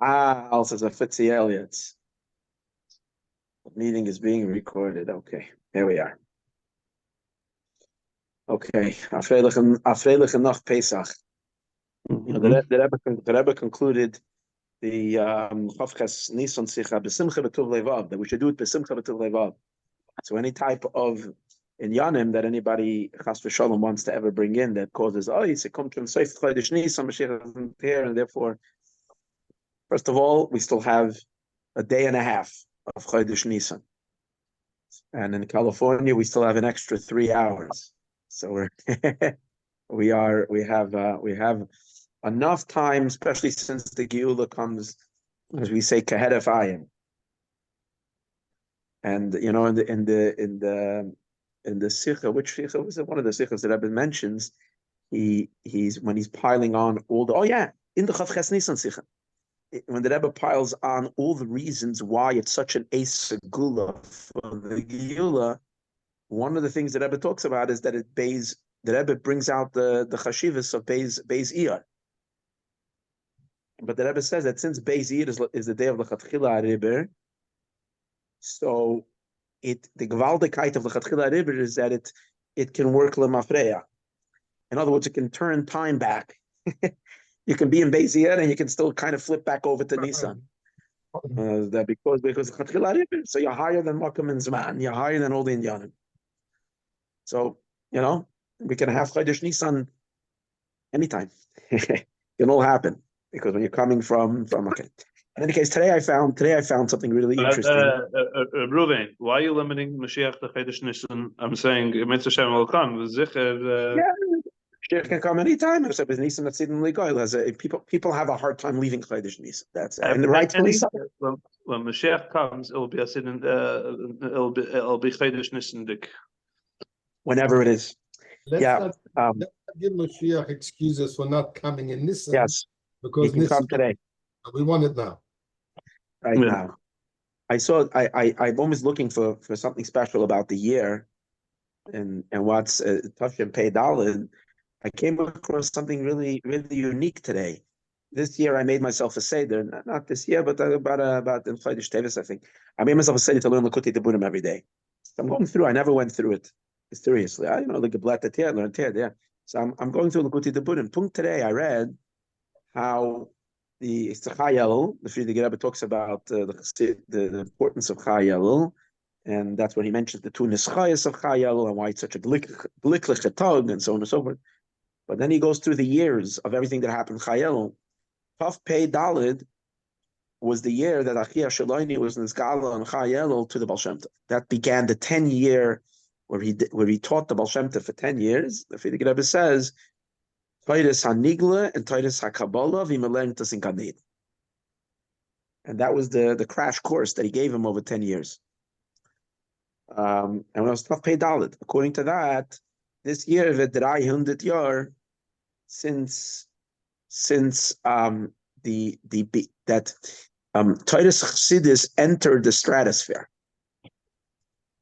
Also, a Fitzy Elliott's meeting is being recorded. Okay, here we are. Okay, Afreilich Noch Pesach. You know, the Rebbe concluded the Chavches Nissan Sicha B'Simcha B'Tuv Levav, that we should do it B'Simcha B'Tuv Levav. So any type of inyanim that anybody Chas v'Shalom wants to ever bring in that causes it comes from Seif Chodesh Nisan, Mashiach isn't here, and therefore, first of all, we still have a day and a half of Chodesh Nisan, and in California we still have an extra 3 hours. So we have enough time, especially since the Geula comes, as we say, Keheref Ayim. And you know, in the Sikha, which Sikha was it? One of the Sikhas that Rebbe mentions, he's when he's piling on all the in the Chavches Nisan Sikha, when the Rebbe piles on all the reasons why it's such an Eis Segula for the Geula, one of the things that Rebbe talks about is that the Rebbe brings out the Chashivas of Beis Iyar. But the Rebbe says that since Beis Iyar is the day of the Chatchila Rebbe, so the Gewaldigkeit of the Chatchila Rebbe is that it can work lemafreya. In other words, it can turn time back. You can be in Beis Iyar and you can still kind of flip back over to Nissan. That because Chatchila Rebbe, so you're higher than Makam and Zman, you're higher than all the Indianim. So, you know, we can have Chodesh Nisan anytime. It can all happen because when you're coming from okay. In any case, today I found something really interesting. Ruven, why are you limiting Mashiach to Chodesh Nisan? I'm saying Mitzvah Shem will come. Mashiach can come anytime. So with Nisan people have a hard time leaving Chodesh Nisan. That's and rightfully so. When Mashiach comes, it'll be it'll be Chodesh Nisan dik. Whenever it is. Let's not give Mashiach excuses for not coming in Nissan. Yes, because he can come today. We want it now. Right now. I'm always looking for something special about the year and what's Tafshin Pei Daled. I came across something really, really unique today. This year I made myself a Seder, not this year, but about in Chodesh Tevis, I think. I made myself a Seder to learn Likutei Deburim every day. So I'm going through, I never went through it. Seriously, I the Geblat Teher, learned Teher, yeah. So I'm going through Likutei Deburim. Punkt today, I read how the Chayel, the Friedrich Rebbe talks about the importance of Chayel, and that's when he mentions the two Nischayas of Chayel and why it's such a glickliche tug and so on and so forth. But then he goes through the years of everything that happened Chayel. Tav Pei Daled was the year that Achia Shaloni was Nizgala and Chayel to the Baal Shem Tov. That began the 10-year where he taught the Baal Shem Tov for 10 years. The Friedrich Rebbe says, Titus HaNigla and Titus HaKabbalah v'Imelenitas in Ganed. And that was the crash course that he gave him over 10 years. And it was Tav Pei Daled. According to that, this year, the 300 year since Titus Chassidus entered the stratosphere.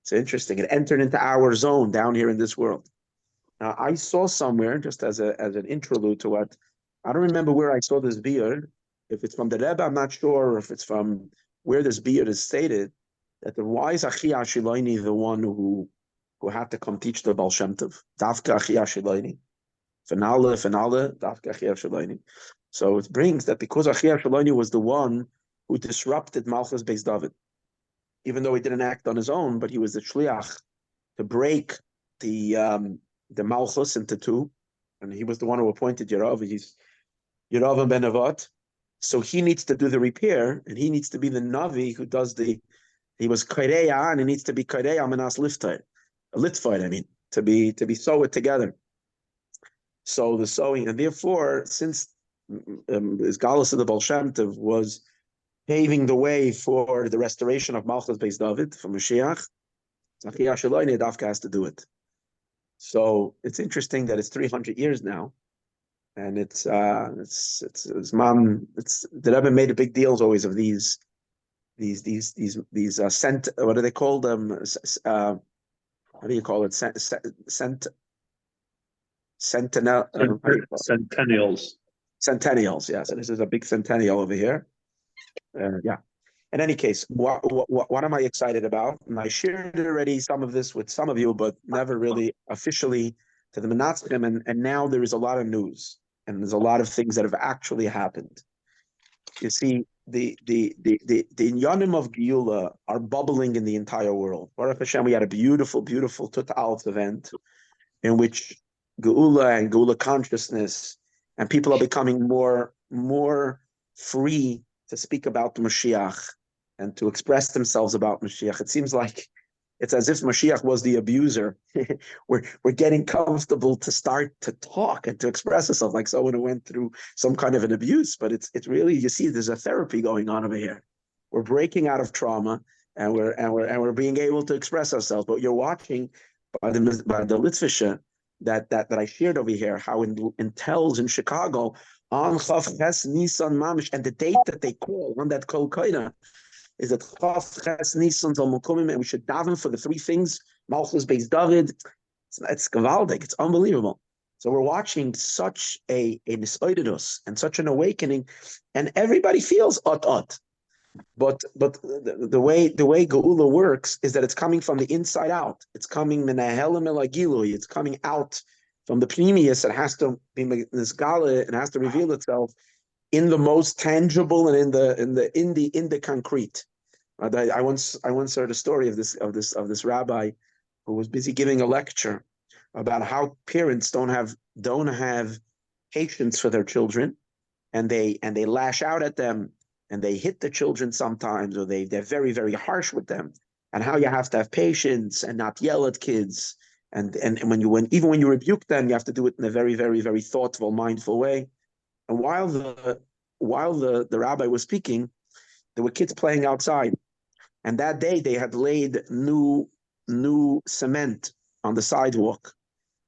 It's interesting. It entered into our zone down here in this world. Now, I saw somewhere, just as an interlude to what, I don't remember where I saw this beard. If it's from the Rebbe, I'm not sure, or if it's from where this beard is stated, that the wise Achia Shiloini, the one who had to come teach the Baal Shem Tov, Dafka Achia Shiloini, finale, Dafka Achia Shiloini. So it brings that because Achia Shiloini was the one who disrupted Malchus Beis David, even though he didn't act on his own, but he was the shliach to break the Malchus into two, and he was the one who appointed Yerav. He's Yerav ben Nevat, so he needs to do the repair, and he needs to be the Navi who does he was Kareya, and he needs to be Kareya Manas Litvite, I mean, to be sew it together. So the sewing, and therefore, since his Galus of the Baal Shem Tov was paving the way for the restoration of Malchus Beis David from Mashiach, Achia Shaloi Dafka has to do it. So it's interesting that it's 300 years now, and it's the Rebbe made a big deal always of these what do they call them? How do you call it? Centennials. Centennials, yeah. So this is a big centennial over here. Yeah. In any case, what am I excited about? And I shared already some of this with some of you, but never really officially to the Menatzrim. And now there is a lot of news, and there's a lot of things that have actually happened. You see, the inyanim of Geula are bubbling in the entire world. Baruch Hashem, we had a beautiful, beautiful Tut Alf event in which Geula and Geula consciousness and people are becoming more free to speak about the Mashiach and to express themselves about Mashiach. It seems like it's as if Mashiach was the abuser. we're getting comfortable to start to talk and to express ourselves like someone who went through some kind of an abuse. But it's really, you see, there's a therapy going on over here. We're breaking out of trauma and we're being able to express ourselves. But you're watching by the Litvisha that I shared over here, how in Tells in Chicago on Chav Ches Nissan Mamish, and the date that they call on that Kol Koina is that Chav Ches Nissan Zal Mukumim, and we should daven for the three things. Malchus Beis David. It's gewaldig. It's unbelievable. So we're watching such a Hisorerus and such an awakening, and everybody feels ot. But the way Geula works is that it's coming from the inside out. It's coming minahelim el agilui. It's coming out from the pneumius. It has to be nisgala. It has to reveal itself in the most tangible and in the concrete. I once heard a story of this rabbi who was busy giving a lecture about how parents don't have patience for their children, and they lash out at them. And they hit the children sometimes, or they're very, very harsh with them, and how you have to have patience and not yell at kids. And even when you rebuke them, you have to do it in a very, very, very thoughtful, mindful way. And while the rabbi was speaking, there were kids playing outside. And that day they had laid new cement on the sidewalk.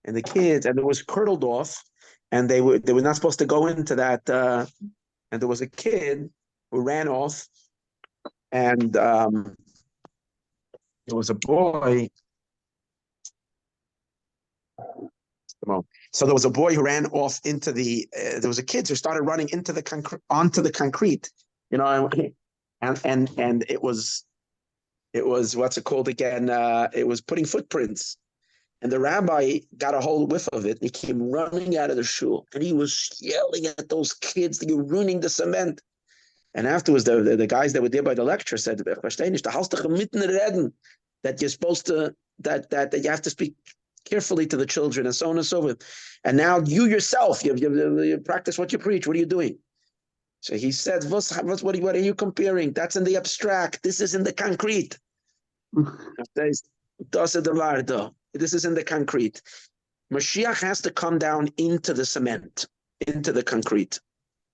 And the kids, and it was curdled off, and they were not supposed to go into that. And there was a kid who ran off, and there was a boy. So there was a boy who ran off into the. There was a kid who started running into onto the concrete, and it was what's it called again? It was putting footprints. And the rabbi got a whole whiff of it. And he came running out of the shul, and he was yelling at those kids that you're ruining the cement. And afterwards, the guys that were there by the lecture said, that you're supposed to, that you have to speak carefully to the children, and so on and so forth. And now you yourself, you practice what you preach. What are you doing? So he said, what are you comparing? That's in the abstract. This is in the concrete. This is in the concrete. Mashiach has to come down into the cement, into the concrete.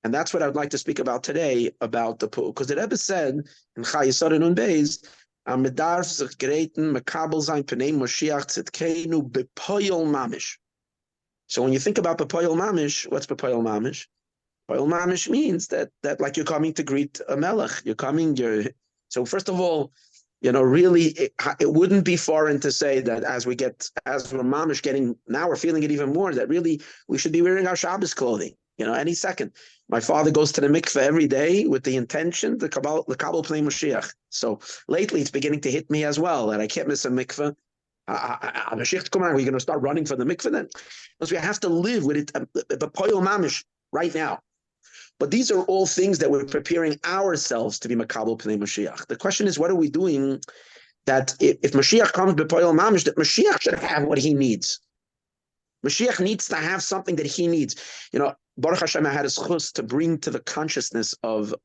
And that's what I would like to speak about today, about the pool. Because the Rebbe said in Hisorerus and Beis, Amedarf sich greiten mekabel sein pnei Moshiach tzidkeinu bepoyol mamish. So when you think about bepoyol mamish, what's bepoyol mamish? Bepoyol mamish means that like you're coming to greet a melech. So first of all, really, it wouldn't be foreign to say that as we're mamish getting, now we're feeling it even more, that really we should be wearing our Shabbos clothing. Any second. My father goes to the mikveh every day with the intention, the Kabbalah Pnei Mashiach. So lately it's beginning to hit me as well that I can't miss a mikveh. Mashiach, come on, are we going to start running for the mikveh then? Because we have to live with it, the poyol mamish, right now. But these are all things that we're preparing ourselves to be Makabel Pnei Mashiach. The question is, what are we doing that if Mashiach comes b'poyol mamish, that Mashiach should have what he needs? Mashiach needs to have something that he needs. Baruch Hashem had a chus to bring to the consciousness of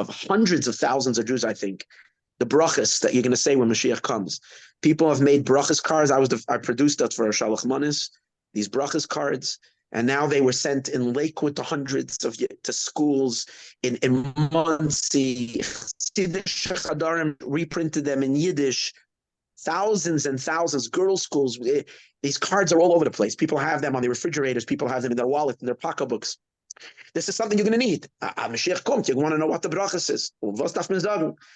hundreds of thousands of Jews, I think, the brachas that you're going to say when Mashiach comes. People have made brachas cards. I produced that for Shalach Manis, these brachas cards, and now they were sent in Lakewood to schools in Muncie. Chadarim reprinted them in Yiddish. Thousands and thousands, girls' schools. These cards are all over the place. People have them on their refrigerators. People have them in their wallet, in their pocketbooks. This is something you're going to need. Mashiach kommt. You want to know what the brachas is.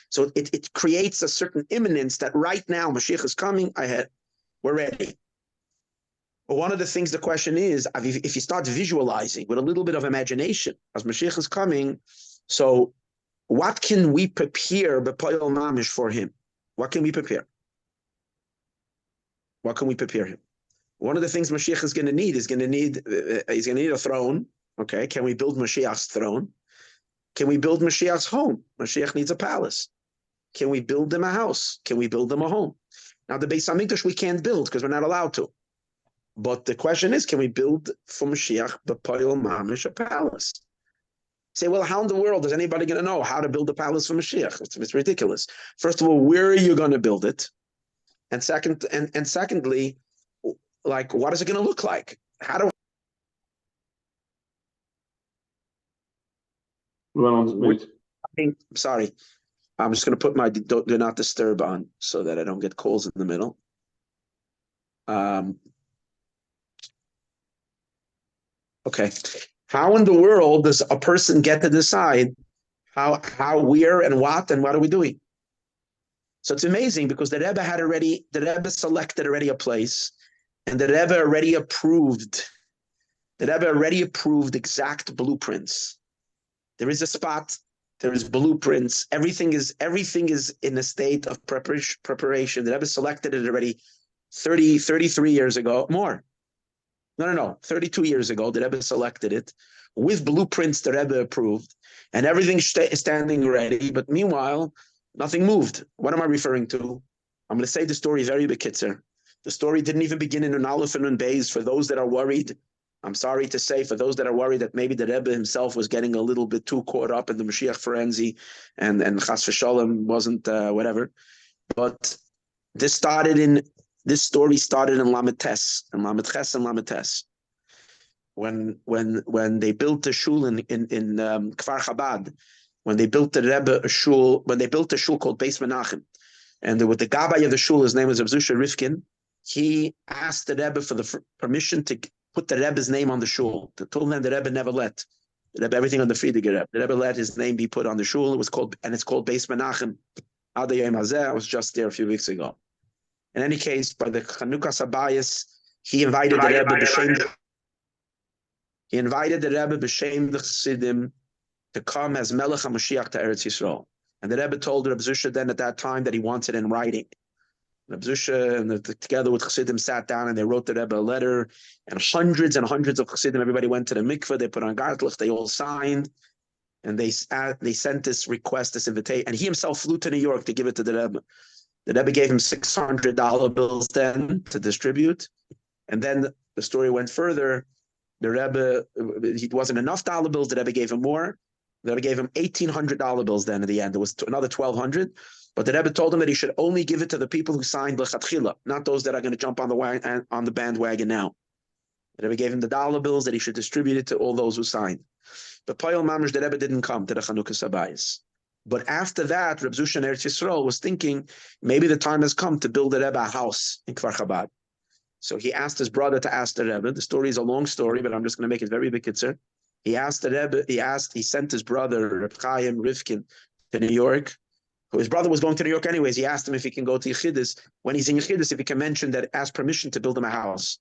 So it creates a certain imminence that right now Mashiach is coming ahead. We're ready. one of the things, the question is, if you start visualizing with a little bit of imagination, as Mashiach is coming, so what can we prepare b'poyel mamish for him? What can we prepare? What can we prepare him? One of the things Mashiach is going to need he's going to need a throne. Okay, can we build Mashiach's throne? Can we build Mashiach's home? Mashiach needs a palace. Can we build him a house? Can we build him a home? Now, the Beis Hamikdash we can't build because we're not allowed to. But the question is, can we build for Mashiach b'poyel mamish a palace? Say, well, how in the world is anybody going to know how to build a palace for Mashiach? It's ridiculous. First of all, where are you going to build it? And secondly, like, what is it going to look like? How do sorry, I'm just going to put my do not disturb on so that I don't get calls in the middle. Okay. How in the world does a person get to decide how, where, and what are we doing? So it's amazing because the Rebbe selected already a place, and the Rebbe already approved exact blueprints. There is a spot, there is blueprints, everything is in a state of preparation. The Rebbe selected it already 33 years ago, more. No, 32 years ago, the Rebbe selected it with blueprints the Rebbe approved, and everything's standing ready. But meanwhile, nothing moved. What am I referring to? I'm going to say the story very bekitzer. The story didn't even begin in an Aleph and an Beis. For those that are worried, I'm sorry to say, for those that are worried that maybe the Rebbe himself was getting a little bit too caught up in the Mashiach frenzy, and Chas v'Shalom wasn't whatever. But this story started in Lamed Tes, and Lamed Ches and Lamed Tes. When they built the shul in Kfar Chabad, when they built the Rebbe a shul, when they built a shul called Beis Menachem, and with the Gabbai of the shul, his name was Abzusha Rifkin, he asked the Rebbe for the permission to put the Rebbe's name on the shul. The Rebbe never let. The Rebbe, everything on the Friediger Rebbe. The Rebbe let his name be put on the shul. It's called Beis Menachem. I was just there a few weeks ago. In any case, by the Chanukah Sabayas, he invited the Rebbe b'shem the Chassidim to come as Melech HaMashiach to Eretz Yisrael. And the Rebbe told Reb Zusha then at that time that he wants it in writing. Reb Zusha, together with Chassidim, sat down and they wrote the Rebbe a letter, and hundreds of Chassidim, everybody went to the mikveh, they put on gartlich, they all signed, and they sent this request, this invitation, and he himself flew to New York to give it to the Rebbe. The Rebbe gave him $600 bills then to distribute, and then the story went further. The Rebbe, it wasn't enough dollar bills. The Rebbe gave him more. The Rebbe gave him $1,800 bills then in the end. There was another $1,200. But the Rebbe told him that he should only give it to the people who signed l'chatchila, not those that are going to jump on the bandwagon now. The Rebbe gave him the dollar bills that he should distribute it to all those who signed. But Poyel Mamish, the Rebbe didn't come to the Chanukah Sabayis. But after that, Reb Zusha in Eretz Yisrael was thinking maybe the time has come to build the Rebbe a house in Kfar Chabad. So he asked his brother to ask the Rebbe. The story is a long story, but I'm just going to make it very bekitzer. He asked the Rebbe, he sent his brother, Reb Chaim Rivkin, to New York. His brother was going to New York anyways. He asked him if he can go to Yechidus. When he's in Yechidus, if he can mention that, ask permission to build him a house.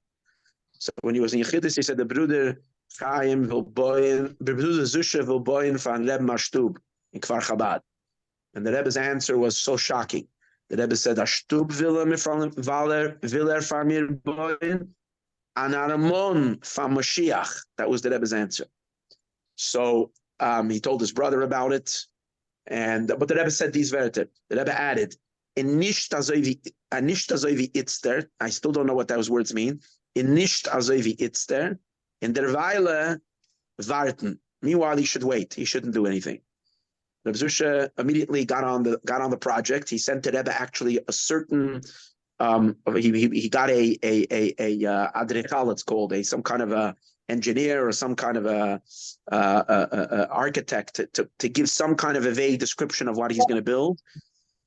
So when he was in Yechidus, he said, the Bruder Chaim will boin, the Bruder Zusha will boin van Reb Mashtub in Kfar Chabad. And the Rebbe's answer was so shocking. The Rebbe said, "Ashtub Viller Famir Boin, Anaramon Fam Mashiach." That was the Rebbe's answer. So he told his brother about it, but the Rebbe said these verses. The Rebbe added, "In nisht azovi itzter." I still don't know what those words mean. In nisht azovi itzter, in der Weile warten. Meanwhile, he should wait. He shouldn't do anything. Reb Zusha immediately got on the project. He sent to Rebbe actually a certain he got a adrechal, it's called, some kind of a engineer or some kind of a architect to give some kind of a vague description of what he's going to build.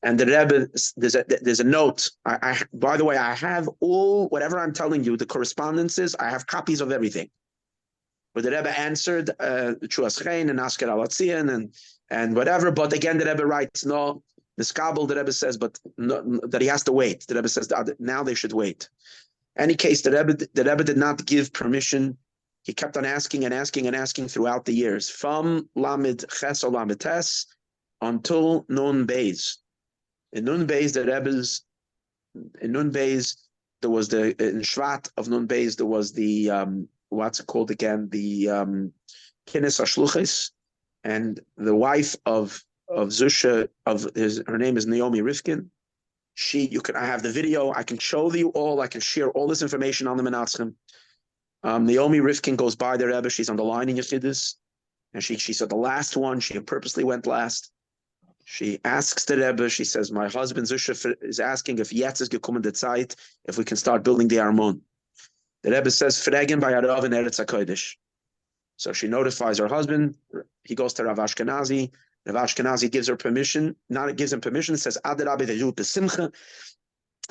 And the Rebbe, there's a note. By the way, I have all whatever I'm telling you, the correspondences. I have copies of everything. But the Rebbe answered Chuas Chein and Asker Alatzian and whatever. But again, the Rebbe writes, no, the Skabel, the Rebbe says, but no, that he has to wait. The Rebbe says that now they should wait. Any case, the Rebbe did not give permission. He kept on asking and asking and asking throughout the years, from Lamed Ches or Lamed Tes until Nun Beis. In Nun Beis, there was in Shvat of Nun Beis, there was the, what's it called again? The Kines Ashluchis, and the wife of Zusha, her name is Naomi Rifkin. I have the video, I can show you all, I can share all this information on the Menatzim. Naomi Rifkin goes by the Rebbe, she's on the line in Yechidus, and she said the last one, she purposely went last. She asks the Rebbe, she says, my husband Zusha is asking if jetzt is gekommen der Zeit, if we can start building the Armon. The Rebbe says, Fregen bei Arav in Eretz HaKodesh. So she notifies her husband, he goes to Rav Ashkenazi, Rav Ashkenazi gives him permission, says, Adarabe they do besimcha,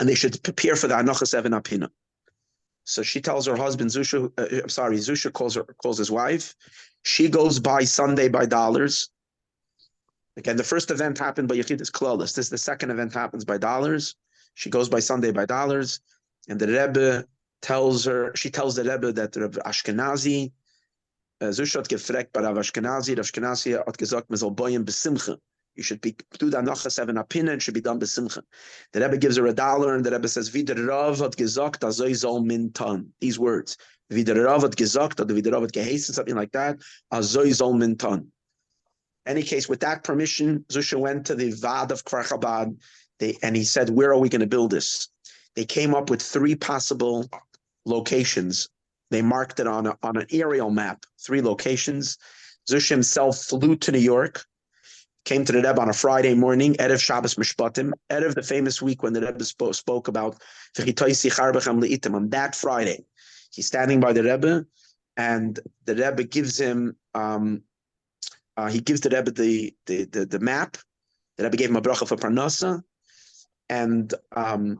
and they should prepare for the Anochas Even Apina. So she tells her husband, Zusha calls his wife. She goes by Sunday by dollars. Again, the first event happened by Yechidus Klolis. The second event happens by dollars. She goes by Sunday by dollars. And the Rebbe tells the Rebbe that Rav Ashkenazi, Zusha hat gefragt bei Rav Ashkenazi hat gesagt, man soll boyen besimcha. You should do the Anochas Even Apina, and should be done besimcha. The Rebbe gives her $1, and the Rebbe says, Wie der Rav hat gesagt, azoi soll min tan. These words. Wie der Rav hat gesagt, or wie der Rav hat geheißen, something like that, azoi soll min tan. Any case, with that permission, Zusha went to the Vad of Kfar Chabad, and he said, where are we going to build this? They came up with 3 possible locations. They marked it on an aerial map, 3 locations. Zusha himself flew to New York, came to the Rebbe on a Friday morning, Erev Shabbos Mishpatim, Erev the famous week when the Rebbe spoke about on that Friday. He's standing by the Rebbe, and the Rebbe gives him, he gives the Rebbe the map. The Rebbe gave him a bracha for Parnasa, and a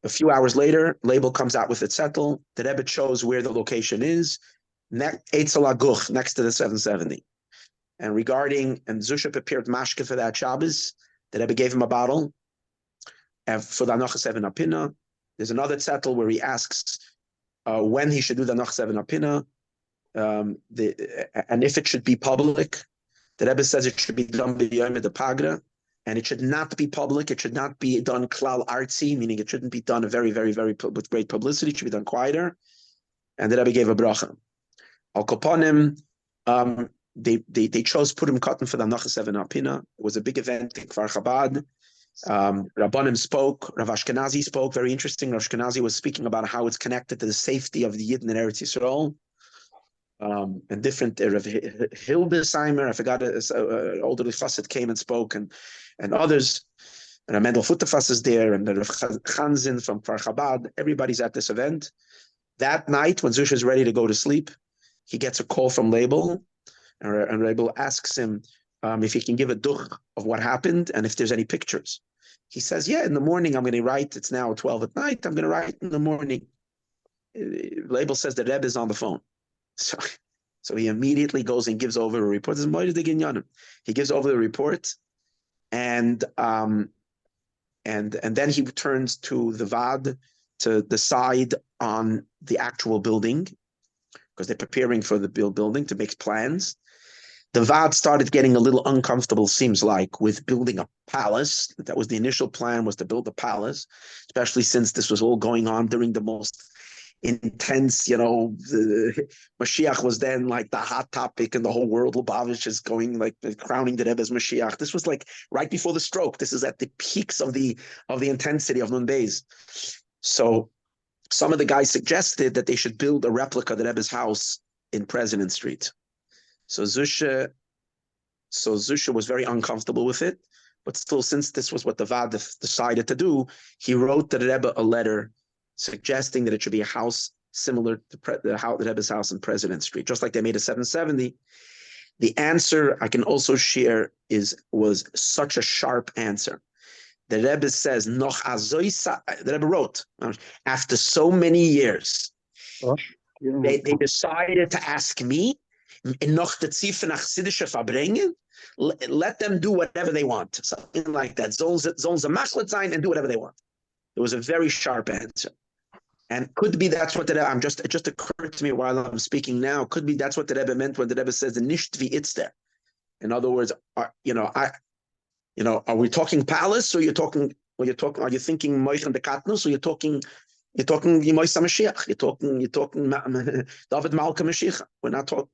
few hours later, label comes out with its settle. The Rebbe chose where the location is, Eitzel Aguch, next to the 770. And Zusha prepared mashke for that Shabbos. The Rebbe gave him a bottle for the Anochas Even Apina. There's another zettel where he asks when he should do the Anochas Even Apina, and if it should be public. The Rebbe says it should be done b'yom de pagra, and it should not be public. It should not be done klal artzi, meaning it shouldn't be done very, very, very with great publicity. It should be done quieter. And the Rebbe gave a bracha. Al Koponim, they chose Purim Cotton for the Anochas Even Apina. It was a big event in Kfar Chabad. Rabbanim spoke, Rav Ashkenazi spoke, very interesting. Rav Ashkenazi was speaking about how it's connected to the safety of the Yidden in Eretz Yisrael. And different, Rav Hildesheimer, I forgot, older Chassid came and spoke, and others. And Mendel Futafas is there, and Rav Chanzin from Kfar Chabad. Everybody's at this event. That night, when Zusha is ready to go to sleep, he gets a call from Label. And Rabbi asks him if he can give a duch of what happened and if there's any pictures. He says, yeah, in the morning I'm going to write. It's now 12 at night. I'm going to write in the morning. Label says the Rebbe is on the phone. So he immediately goes and gives over a report. He gives over the report, and then he returns to the Vad to decide on the actual building, because they're preparing for the building to make plans. The Vad started getting a little uncomfortable, seems like, with building a palace. That was the initial plan, was to build a palace, especially since this was all going on during the most intense, the Mashiach was then like the hot topic in the whole world. Lubavitch is going like crowning the Rebbe as Mashiach. This was like right before the stroke. This is at the peaks of the intensity of Nun Beis. So some of the guys suggested that they should build a replica of the Rebbe's house in President Street. So Zusha was very uncomfortable with it, but still, since this was what the Vad decided to do, he wrote the Rebbe a letter suggesting that it should be a house similar to the Rebbe's house in President Street, just like they made a 770. The answer I can also share was such a sharp answer. The Rebbe says, the Rebbe wrote, after so many years, they decided to ask me, let them do whatever they want. Something like that. Sollen sie machlet sein and do whatever they want. It was a very sharp answer. And could be that's what the Rebbe, it just occurred to me while I'm speaking now, could be that's what the Rebbe meant when the Rebbe says the nishtvi itzter. In other words, are we talking palace or are you thinking Moich and the Katnus or you're talking Yimoisa Mashiach, you're talking David Malka Mashiach. We're not talking.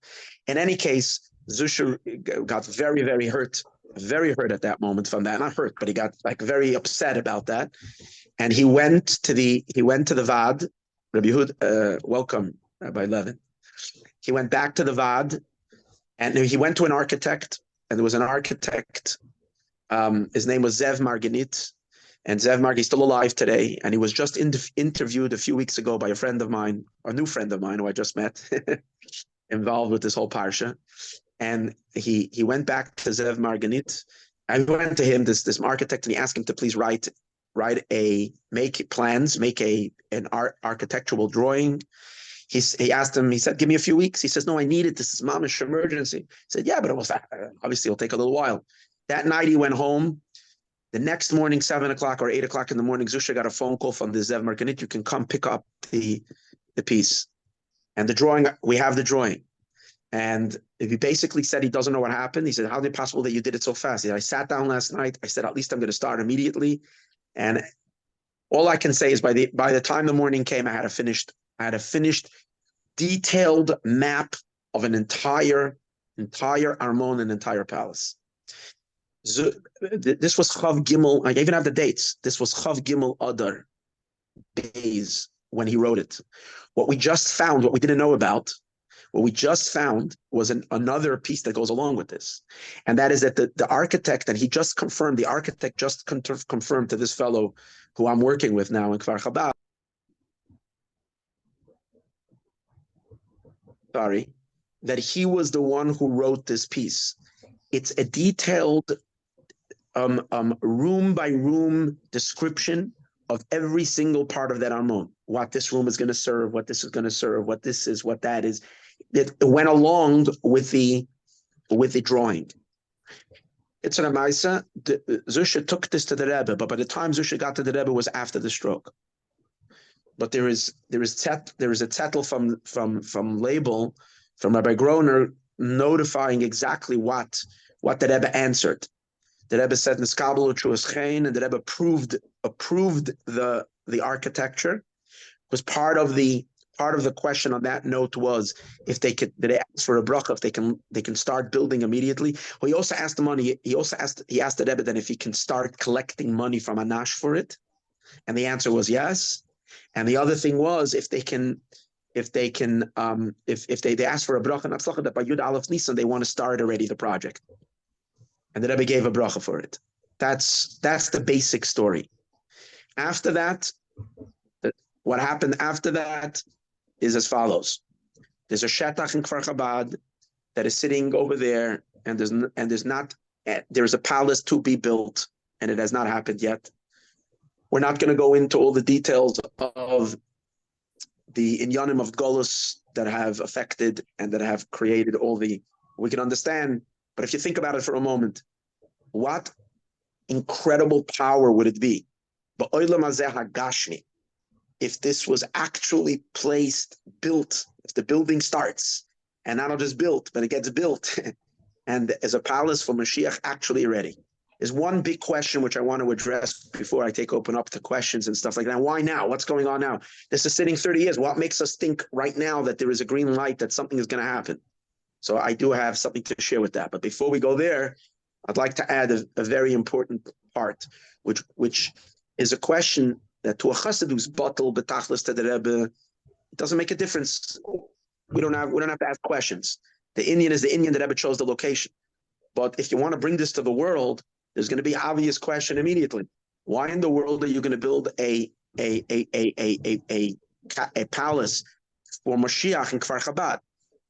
In any case, Zusha got very, very hurt at that moment from that. Not hurt, but he got like very upset about that. And he went to the Vad, Rabbi Yehud, welcome, Rabbi Levin. He went back to the Vad, and he went to an architect, and there was an architect. His name was Zev Marganit, and Zev Marg, he's still alive today, and he was just interviewed a few weeks ago by a friend of mine, a new friend of mine who I just met, involved with this whole parsha. And he went back to Zev Marganit. I went to him, this architect, and he asked him to please make an architectural drawing. He asked him, he said, give me a few weeks. He says, no, I need it. This is mamish emergency. He said, yeah, but obviously it'll take a little while. That night he went home. The next morning, 7 o'clock or 8 o'clock in the morning, Zusha got a phone call from the Zev Marganit. You can come pick up the piece. And the drawing, we have the drawing. And he basically said he doesn't know what happened. He said, how is it possible that you did it so fast? He said, I sat down last night. I said, at least I'm going to start immediately. And all I can say is by the time the morning came, I had a finished detailed map of an entire Armon, an entire palace. This was Chav Gimel. I even have the dates. This was Chav Gimel Adar days when he wrote it. What we just found, what we didn't know about, what we just found was another piece that goes along with this. And that is that the architect, and he just confirmed, the architect just confirmed to this fellow who I'm working with now in Kfar Chabad, that he was the one who wrote this piece. It's a detailed room by room description of every single part of that Armon. What this room is going to serve, what this is going to serve, what this is, what that is. It went along with the drawing. It's an Amaisa. Zusha took this to the Rebbe, but by the time Zusha got to the Rebbe, it was after the stroke. But there is a zettel from Label, from Rabbi Groner, notifying exactly what the Rebbe answered. The Rebbe said Niskabel U'Chuas, and the Rebbe approved the architecture. Was part of the question on that note was if they ask for a bracha, if they can start building immediately. Well, he also asked the money. He asked the Rebbe then if he can start collecting money from Anash for it, and the answer was yes. And the other thing was if they ask for a bracha and atzlacha that by Yud Aleph Nissan they want to start already the project, and the Rebbe gave a bracha for it. That's the basic story. After that, what happened after that is as follows. There's a shetach in Kfar Chabad that is sitting over there, and there's a palace to be built, and it has not happened yet. We're not going to go into all the details of the inyanim of Golus that have affected and that have created we can understand, but if you think about it for a moment, what incredible power would it be? Ba'olam hazeh hagashmi, if this was actually built, if the building starts, and not just built, but it gets built, and as a palace for Mashiach actually ready. Is one big question which I want to address before I open up to questions and stuff like that. Why now? What's going on now? This is sitting 30 years. What makes us think right now that there is a green light that something is going to happen? So I do have something to share with that. But before we go there, I'd like to add a very important part, which is a question that to a chassid who's bottle betachlis to the Rebbe, it doesn't make a difference. We don't have to ask questions. The Indian is the Indian. The Rebbe chose the location. But if you want to bring this to the world, there's going to be obvious question immediately. Why in the world are you going to build a palace for Mashiach in Kfar Chabad?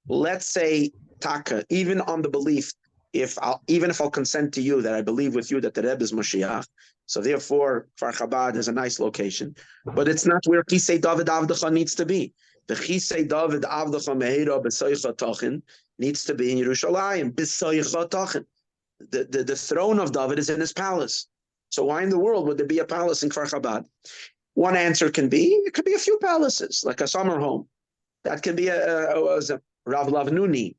Let's say Taka, even on the belief, even if I'll consent to you that I believe with you that the Rebbe is Mashiach, so therefore Kfar Chabad is a nice location, but it's not where Chisei David Avdecha needs to be. The Chisei David Avdecha Meheira B'Soicha Tachin needs to be in Yerushalayim B'Soicha Tachin. The throne of David is in his palace. So why in the world would there be a palace in Kfar Chabad? One answer can be, it could be a few palaces, like a summer home. That can be a Rav Lavnuni,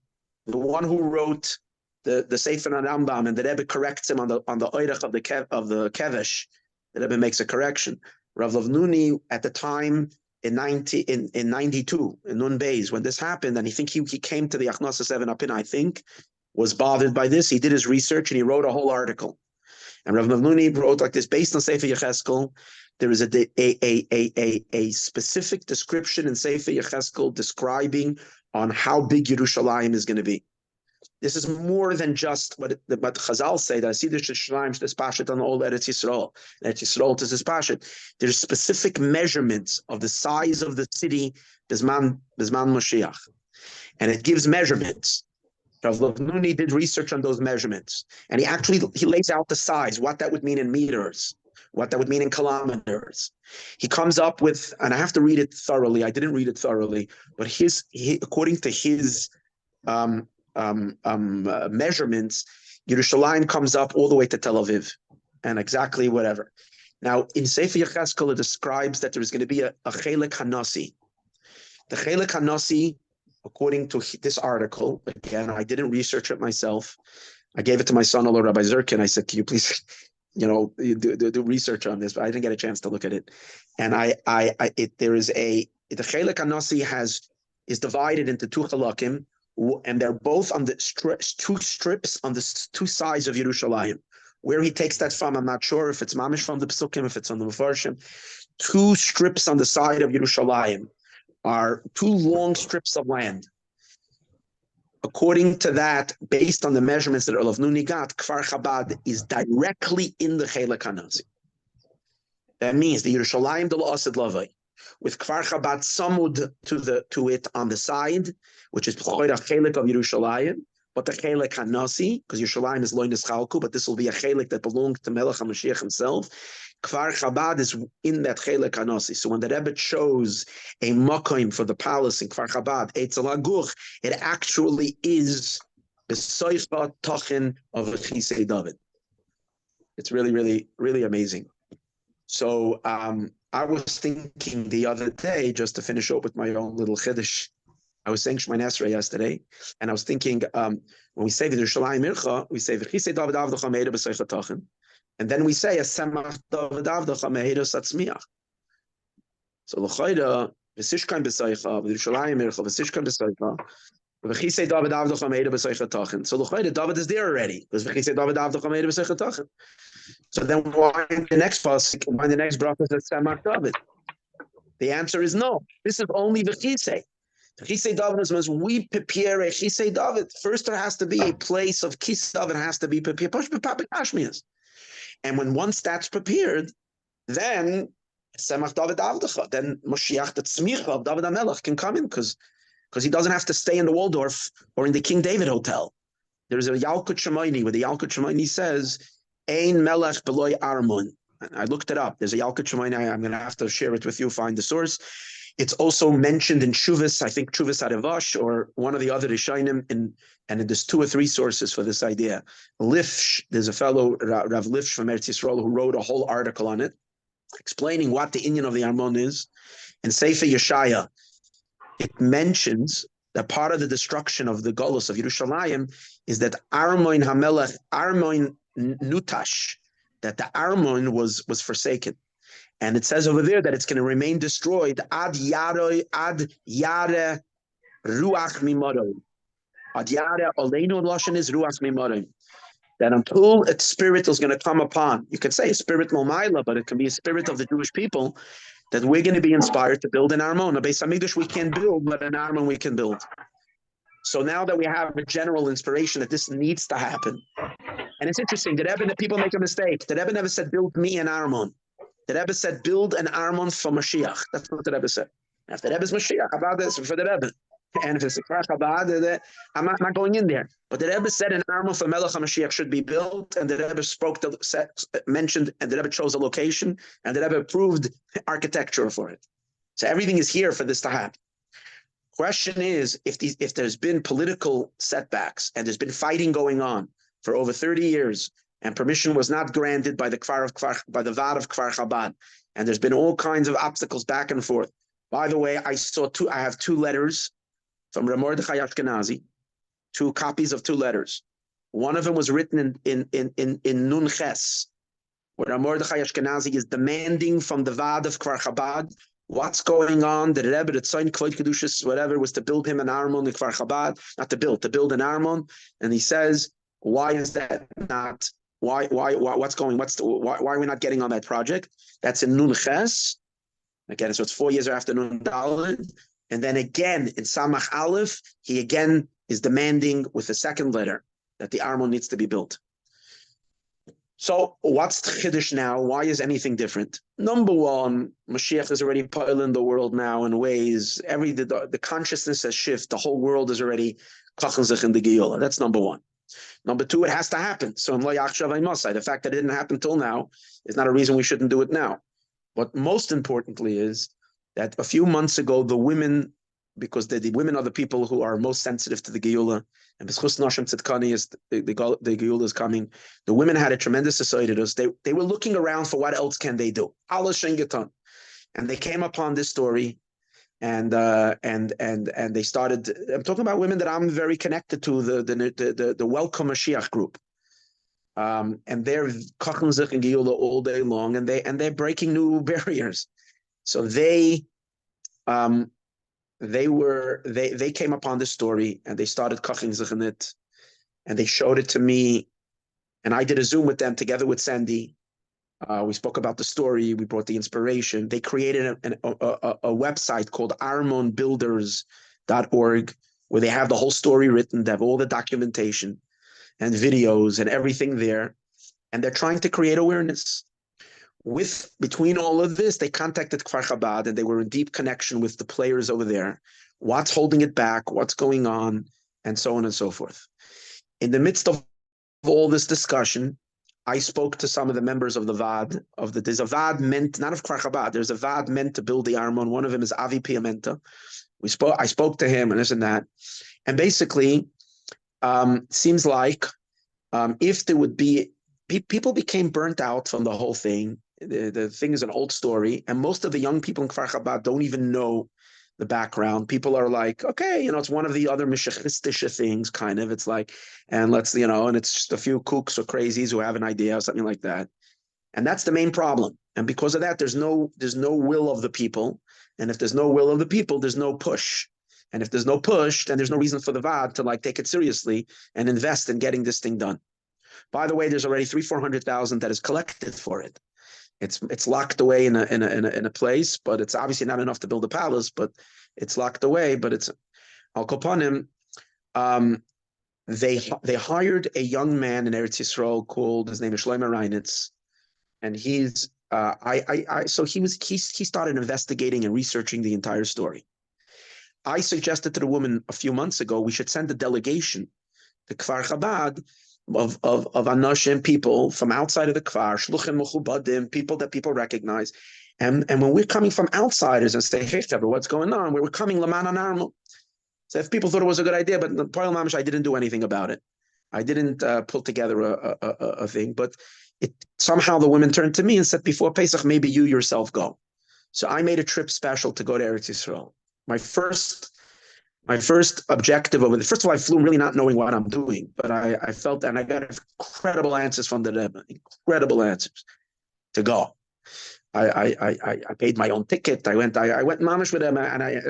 the one who wrote the Sefer and Rambam, and the Rebbe corrects him on the oirach of the Kevesh. The Rebbe makes a correction. Rav Lavnuni at the time in 92 in Nun Beis, when this happened, and I think he came to the Achnasa 7 Apin, I think, was bothered by this. He did his research and he wrote a whole article. And Rav Lavnuni wrote like this, based on Sefer Yecheskel. There is a specific description in Sefer Yecheskel describing on how big Yerushalayim is going to be. This is more than just what Chazal say, that Asidah Yerushalayim is pashut on all Eretz Yisrael. Eretz Yisrael is pashut. There's specific measurements of the size of the city, Bisman Moshiach. And it gives measurements. Rav Lavnuni did research on those measurements. And he lays out the size, what that would mean in meters, what that would mean in kilometers. He comes up with, and I have to read it thoroughly. I didn't read it thoroughly, but according to his measurements, Yerushalayim comes up all the way to Tel Aviv, and exactly whatever. Now, in Sefer Yecheskel, it describes that there is going to be a Chelek Hanasi. The Chelek Hanasi, according to this article, again, I didn't research it myself. I gave it to my son-in-law, Rabbi Zirkin. I said, can you please, do research on this? But I didn't get a chance to look at it. And the Chelek Hanasi is divided into two halakim, and they're both on the two strips on the two sides of Yerushalayim. Where he takes that from, I'm not sure if it's mamish from the Pesukim, if it's on the Mefarshim. Two strips on the side of Yerushalayim are two long strips of land. According to that, based on the measurements that Rav Nuni got, Kfar Chabad is directly in the Chelek Hanasi. That means the Yerushalayim de La'asid Lavai, with Kfar Chabad samud to it on the side, which is Chelek of Yerushalayim, but the Chelek Hanasi, because Yerushalayim is Loinis Chalku, but this will be a Chelek that belongs to Melech HaMashiach himself. Kfar Chabad is in that Chelek Hanasi. So when the Rebbe chose a makom for the palace in Kfar Chabad, Eitzel HaGuch, it actually is the Soicha Tachin of Chisei David. It's really, really, really amazing. So I was thinking the other day, just to finish up with my own little chiddush, I was saying Shemay Esrei yesterday, and I was thinking, when we say the Yerushalayim Ircha, we say V'chisei David Avdecha Meira B'Soicha Tachin. And then we say, Semach David Avdecha Meira Satzmiach. So L'chayda, V'sishkan B'Soicha, V'Yerushalayim Ircha, V'sishkan B'Soicha, V'chisei David Avdecha Meira B'Soicha Tachin. So L'chayda, David is there already, because V'chisei David Avdecha Meira B'Soicha Tachin. So then why in the next pasuk, why in the next bracha says Semach David? The answer is no. This is only V'chisei. Chisei David is when we prepare a Chisei David. First, there has to be a place of Chisei David has to be prepared. And when once that's prepared, then Semach David Avdecha, then Moshiach, the Tzmicha of David HaMelech can come in because he doesn't have to stay in the Waldorf or in the King David Hotel. There's a Yalkut Shemaini where the Yalkut Shemaini says, Ein Melech Beloy Armon. I looked it up. There's a Yalkut Shemaini. I'm going to have to share it with you, find the source. It's also mentioned in Shuvas, I think Shuvas Arevash, or one of the other Rishonim, and there's two or three sources for this idea. Lifsh, there's a fellow, Rav Lifsh from Eretz Yisrael, who wrote a whole article on it, explaining what the inyan of the Armon is. In Sefer Yeshaya, it mentions that part of the destruction of the Golus of Yerushalayim is that Armon Hamelech, Armon Nutash, that the Armon was forsaken. And it says over there that it's going to remain destroyed ad yare ruach mimorim. Ad yare oleinu lashon is ruach mimorim. That until its spirit is going to come upon, you could say a spirit momaila, but it can be a spirit of the Jewish people, that we're going to be inspired to build an Armon. A Beis Hamikdash we can build, but an Armon we can build. So now that we have a general inspiration that this needs to happen, and it's interesting, the people make a mistake. The Rebbe never said build me an Armon. The Rebbe said, build an Armon for Mashiach. That's what the Rebbe said. If the Rebbe is Mashiach, about this for the Rebbe. And if it's a Kfar Chabad, I'm not going in there. But the Rebbe said an Armon for Melech HaMashiach should be built, and the Rebbe mentioned, and the Rebbe chose a location, and the Rebbe approved architecture for it. So everything is here for this to happen. Question is, if there's been political setbacks, and there's been fighting going on for over 30 years, and permission was not granted by the Vad of Kfar Chabad, And there's been all kinds of obstacles back and forth. By the way, I have two letters from Rav Mordechai Ashkenazi, two copies of two letters. One of them was written in Nun Ches, where Rav Mordechai Ashkenazi is demanding from the Vaad of Kfar Chabad what's going on. The Rebbe, the Tzayin Kvod Kedushas, whatever, was to build him an Armon in Kfar Chabad, not to build an Armon. And he says, why is that not? Why are we not getting on that project? That's in Nun Ches. Again, so it's 4 years after Nun Daled. And then again, in Samach Aleph, he again is demanding with the second letter that the Armon needs to be built. So what's the Chiddush now? Why is anything different? Number one, Mashiach is already piling the world now in ways, the consciousness has shifted. The whole world is already kochen sich in the Geula. That's number one. Number two, it has to happen. So the fact that it didn't happen till now is not a reason we shouldn't do it now. But most importantly is that a few months ago, the women, because the women are the people who are most sensitive to the Geula, and B'schus Noshem Tzidkani is the Geula is coming. The women had a tremendous Hisorerus. They were looking around for what else can they do. Allah Shengeton. And they came upon this story. And they started. I'm talking about women that I'm very connected to, the Welcome Mashiach group, and they're kochen sich in Geula all day long, and they're breaking new barriers. So they came upon this story and they started kochen sich in it, and they showed it to me, and I did a Zoom with them together with Sandy. We spoke about the story. We brought the inspiration. They created a website called armonbuilders.org, where they have the whole story written. They have all the documentation and videos and everything there. And they're trying to create awareness. Between all of this, they contacted Kfar Chabad, and they were in deep connection with the players over there. What's holding it back? What's going on? And so on and so forth. In the midst of all this discussion, I spoke to some of the members of the Vaad. There's a Vaad meant, not of Kfar Chabad, there's a Vaad meant to build the Armon. One of them is Avi Piamenta. I spoke to him and this and that. And basically, seems like if there would be, people became burnt out from the whole thing. The thing is an old story. And most of the young people in Kfar Chabad don't even know the background. People are like, okay, it's one of the other Mishachistische things, kind of. It's like, and and it's just a few kooks or crazies who have an idea or something like that. And that's the main problem. And because of that, there's no will of the people. And if there's no will of the people, there's no push. And if there's no push, then there's no reason for the Vaad to take it seriously and invest in getting this thing done. By the way, there's already 300,000-400,000 that is collected for it. It's locked away in a place, but it's obviously not enough to build a palace. But it's locked away. But it's Al Kopanim. They hired a young man in Eretz Yisrael called, his name is Shlomo Reinitz, and he's he started investigating and researching the entire story. I suggested to the woman a few months ago we should send a delegation to Kfar Chabad of Anoshim, people from outside of the Kfar, Shluchim Mechubadim, people that people recognize. And when we're coming from outsiders and say, hey, what's going on? We're coming Laman Anarmo. So if people thought it was a good idea, but the Paral Mamish, I didn't do anything about it. I didn't pull together a thing, but somehow the women turned to me and said, before Pesach, maybe you yourself go. So I made a trip special to go to Eretz Yisrael. My first objective over there, first of all, I flew really not knowing what I'm doing, but I felt, and I got incredible answers from the Rebbe, incredible answers to go. I paid my own ticket. I went mamish with him, and I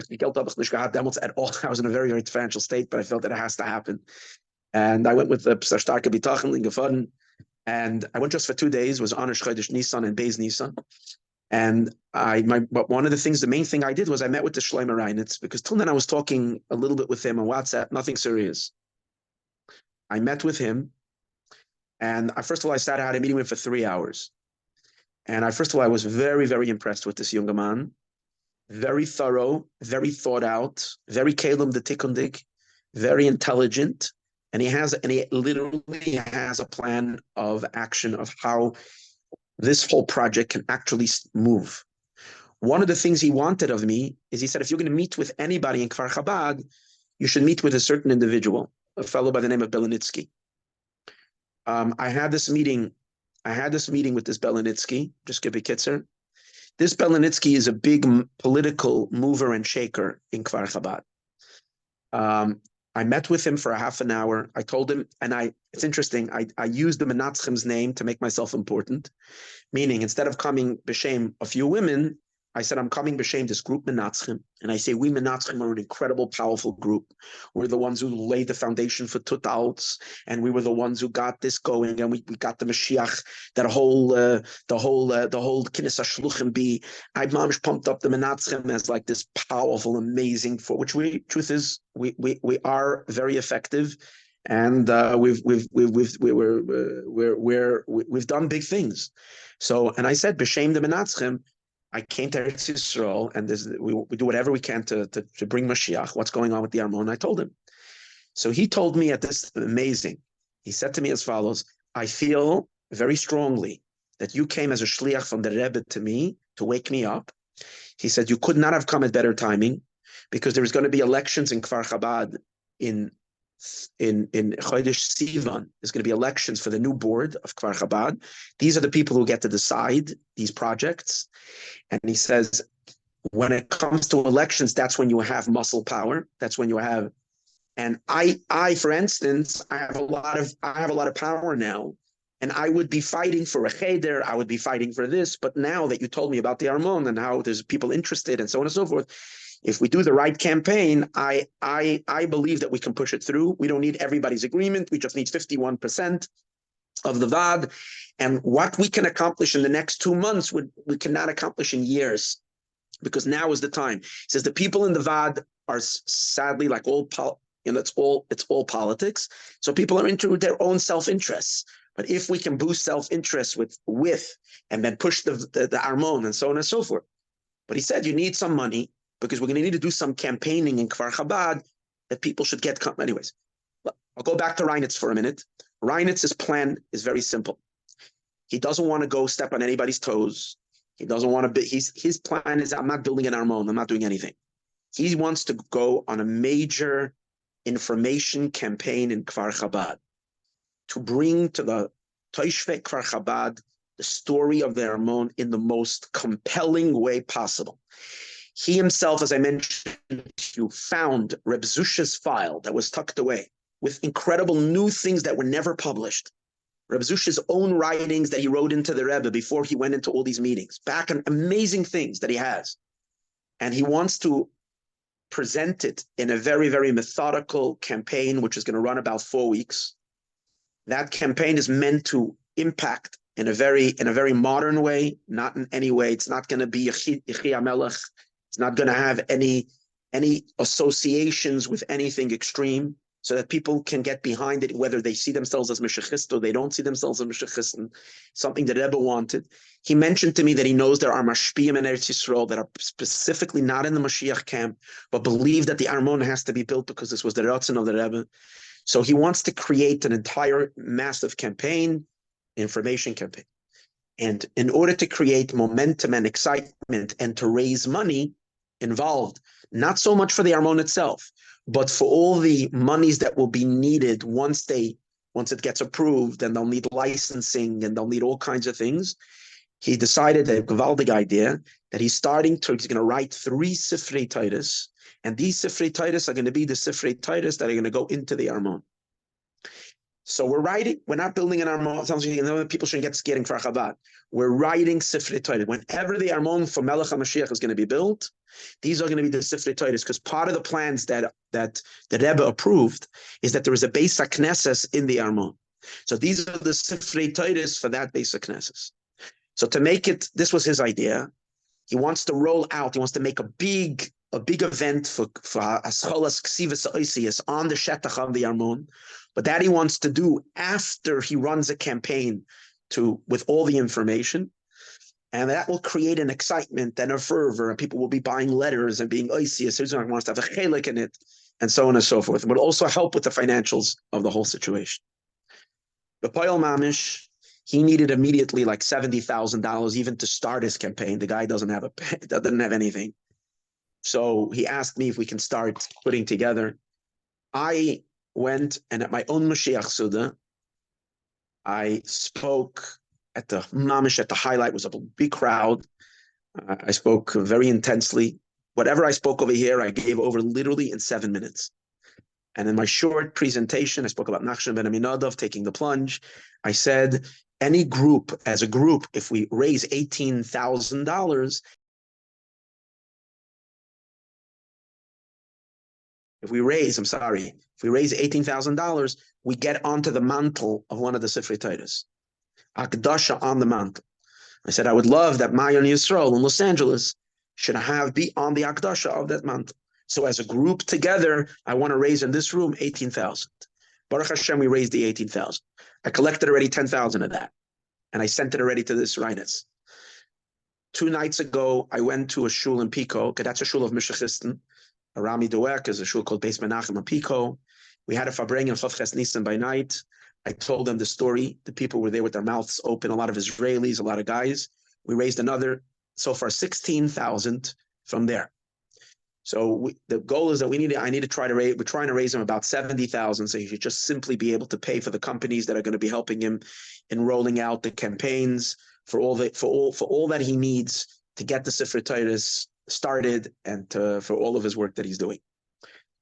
was in a very, very financial state, but I felt that it has to happen. And I went with the Starke Bitachon in Gefaden, and I went just for 2 days. It was Anish Chodesh Nissan and Beis Nissan. And but one of the main thing I did was I met with the Shlomo Reinitz, because till then I was talking a little bit with him on WhatsApp, nothing serious. I met with him, and first of all, I sat out a meeting with him for 3 hours. And first of all, I was very, very impressed with this young man. Very thorough, very thought out, very Kalem the Tikundik, very intelligent. And he literally has a plan of action of how this whole project can actually move. One of the things he wanted of me is, he said, if you're going to meet with anybody in Kfar Chabad, you should meet with a certain individual, a fellow by the name of Belenitsky. I had this meeting with this Belenitsky, just give a kitzer. This Belonitsky is a big political mover and shaker in Kfar Chabad. I met with him for a half an hour. I told him, and it's interesting, I used the Menatzchim's name to make myself important, meaning instead of coming b'shem a few women, I said, I'm coming b'shem this group Menatzchim. And I say, we Menatzchim are an incredible, powerful group. We're the ones who laid the foundation for Tutals, and we were the ones who got this going, and we got the Mashiach, the whole Kines HaShluchim be. I mamish pumped up the Menatzchim as like this powerful, amazing, which truth is, we are very effective. And we've done big things. So, and I said, b'shem the Menatzchim, I came to Eretz Yisrael, and we do whatever we can to bring Mashiach. What's going on with the Armon? I told him. So he told me amazing. He said to me as follows: I feel very strongly that you came as a shliach from the Rebbe to me to wake me up. He said you could not have come at better timing, because there is going to be elections in Kfar Chabad in Chodesh Sivan. There's going to be elections for the new board of Kfar Chabad. These are the people who get to decide these projects. And he says, when it comes to elections, that's when you have muscle power. That's when you have, and I, for instance, I have a lot of power now, and I would be fighting for a cheder. I would be fighting for this. But now that you told me about the Armon and how there's people interested and so on and so forth, if we do the right campaign, I believe that we can push it through. We don't need everybody's agreement. We just need 51% of the VAD. And what we can accomplish in the next 2 months, we cannot accomplish in years, because now is the time. He says the people in the VAD are sadly like it's all politics. So people are into their own self-interests. But if we can boost self-interest with and then push the Armon and so on and so forth. But he said you need some money, because we're going to need to do some campaigning in Kfar Chabad that people should get. Anyways, I'll go back to Reinitz for a minute. Reinitz's plan is very simple. He doesn't want to go step on anybody's toes. He doesn't want to be, his plan is, I'm not building an Armon, I'm not doing anything. He wants to go on a major information campaign in Kfar Chabad to bring to the Toishvei Kfar Chabad the story of the Armon in the most compelling way possible. He himself, as I mentioned to you, found Reb Zusha's file that was tucked away with incredible new things that were never published. Reb Zusha's own writings that he wrote into the Rebbe before he went into all these meetings, back on amazing things that he has. And he wants to present it in a very, very methodical campaign, which is going to run about 4 weeks. That campaign is meant to impact in a very modern way, not in any way. It's not going to be Yechi Melech. It's not going to have any associations with anything extreme, so that people can get behind it, whether they see themselves as Meshachist or they don't see themselves as Meshachist, and something that Rebbe wanted. He mentioned to me that he knows there are Mashpiyim in Eretz Yisrael that are specifically not in the Mashiach camp, but believe that the Armon has to be built because this was the Ratzon of the Rebbe. So he wants to create an entire massive campaign, information campaign. And in order to create momentum and excitement and to raise money involved, not so much for the Armon itself, but for all the monies that will be needed once it gets approved, and they'll need licensing and they'll need all kinds of things. He decided, a gewaldig idea, that he's going to write 3 Sifrei Titus, and these Sifrei Titus are going to be the Sifrei Titus that are going to go into the Armon. So we're not building an Armon. Sometimes people shouldn't get scared in Kfar Chabad. We're writing Sifrei Titus. Whenever the Armon for Melech HaMashiach is going to be built, these are going to be the Sifrei Titus, because part of the plans that the Rebbe approved is that there is a Beis HaKnesses in the Armon. So these are the Sifrei Titus for that Beis HaKnesses. So to make it, this was his idea. He wants to roll out. He wants to make a big event for Ascholas Ksivas Oisius on the Shetach of the Armon. But that he wants to do after he runs a campaign with all the information. And that will create an excitement and a fervor, and people will be buying letters and being Oisius, who's going to want to have a chelik in it, and so on and so forth. It would also help with the financials of the whole situation. The Poyal Mamish, he needed immediately like $70,000 even to start his campaign. The guy doesn't have anything. So he asked me if we can start putting together. I went, and at my own Mashiach Suda, I spoke at the Mamish, at the highlight, was a big crowd. I spoke very intensely. Whatever I spoke over here, I gave over literally in 7 minutes. And in my short presentation, I spoke about Nachshon ben Aminadov taking the plunge. I said, any group, as a group, if we raise $18,000, if we raise $18,000, we get onto the mantle of one of the Sifrei Torahs. Akdasha on the mantle. I said, I would love that Mayon Yisrael in Los Angeles should be on the Akdasha of that mantle. So as a group together, I want to raise in this room 18,000. Baruch Hashem, we raised the 18,000. I collected already 10,000 of that. And I sent it already to this Reinitz. 2 nights ago, I went to a shul in Pico, because that's a shul of Mishachisten. Rami Doek is a shul called Beis Menachem in Pico. We had a Fabring in Chavches Nisan by night. I told them the story. The people were there with their mouths open, a lot of Israelis, a lot of guys. We raised another, so far, 16,000 from there. So the goal is that we're trying to raise him about 70,000. So he should just simply be able to pay for the companies that are going to be helping him in rolling out the campaigns for all that he needs to get the Sifrei Torahs started and for all of his work that he's doing.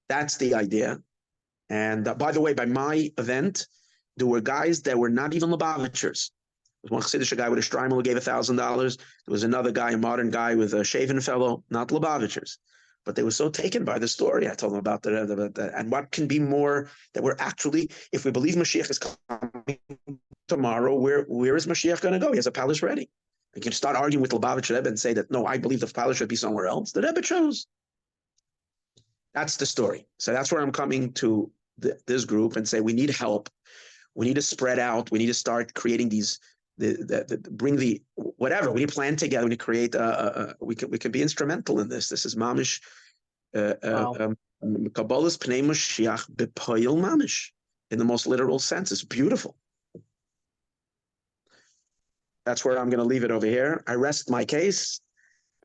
That's the idea. And by the way, by my event, there were guys that were not even Lubavitchers. There was one Chassidish guy with a Streimel who gave $1,000. There was another guy, a modern guy with a shaven fellow, not Lubavitchers. But they were so taken by the story. I told them about the and what can be more that we're actually, if we believe Mashiach is coming tomorrow, where is Mashiach going to go? He has a palace ready. You can start arguing with Lubavitcher Rebbe and say that, no, I believe the palace should be somewhere else. The Rebbe chose. That's the story. So that's where I'm coming to this group and say we need help. We need to spread out. We need to start creating these, bring the, whatever. We need to plan together. We need to create, we can be instrumental in this. This is mamish, Kabbalah's Pnei Mashiach B'Poyel mamish, in the most literal sense. It's beautiful. That's where I'm going to leave it over here. I rest my case.